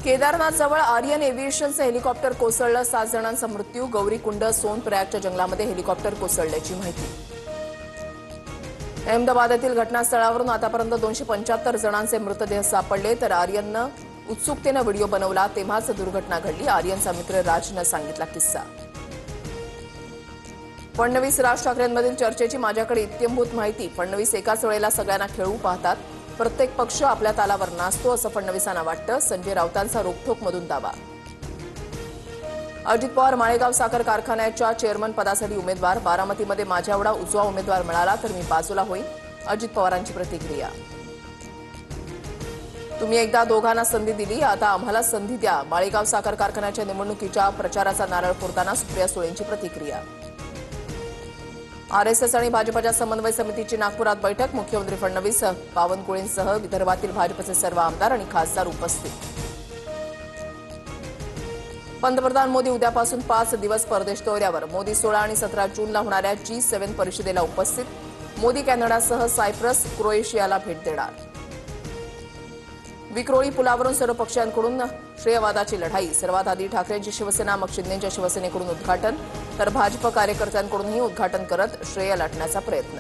केदारनाथजवळ Aryan एव्हिएशनचं helicopter कोसळलं, 7 जणांचा मृत्यू. गौरीकुंड सोनप्रयागच्या जंगलामध्ये हेलिकॉप्टर कोसळल्याची माहिती. अहमदाबादेतील घटनास्थळावरून आतापर्यंत 275 जणांचे मृतदेह सापडले, तर आर्यननं उत्सुकतेनं व्हिडिओ बनवला तेव्हाच दुर्घटना घडली. आर्यनचा मित्र राजनं सांगितला किस्सा. फडणवीस राज ठाकरेंमधील चर्चेची माझ्याकडे इत्यंभूत माहिती. फडणवीस एकाच वेळेला सगळ्यांना खेळू पाहतात. प्रत्येक पक्ष आपल्या तालावर नाचतो असं फडणवीसांना वाटतं. संजय राऊतांचा रोखठोकमधून दावा. अजित पवार माळेगाव साखर कारखान्याच्या चेअरमन पदासाठी उमेदवार. बारामतीमध्ये माझ्या एवढा उजवा उमेदवार मिळाला तर मी बाजूला होईन, अजित पवारांची प्रतिक्रिया. तुम्ही एकदा दोघांना संधी दिली, आता आम्हाला संधी द्या. माळेगाव साखर कारखान्याच्या निवडणुकीच्या प्रचाराचा नारळ फोडताना सुप्रिया सुळेंची प्रतिक्रिया. आरएसएस आणि भाजपच्या समन्वय समितीची नागपुरात बैठक. मुख्यमंत्री फडणवीस, बावनकुळेंसह विदर्भातील भाजपचे सर्व आमदार आणि खासदार उपस्थित. पंतप्रधान मोदी उद्यापासून 5 दिवस परदेश दौऱ्यावर. मोदी 16 आणि 17 जूनला होणाऱ्या G7 परिषदेला उपस्थित. मोदी कॅनडासह सायप्रस, क्रोएशियाला भेट देणार. विक्रोळी पुलावरून सर्व पक्षांकडून श्रेयवादाची लढाई. सर्वात आधी ठाकरेंची शिवसेना, मग शिंदेच्या शिवसेनेकडून उद्घाटन, तर भाजप कार्यकर्त्यांकडूनही उद्घाटन करत श्रेय लाटण्याचा प्रयत्न.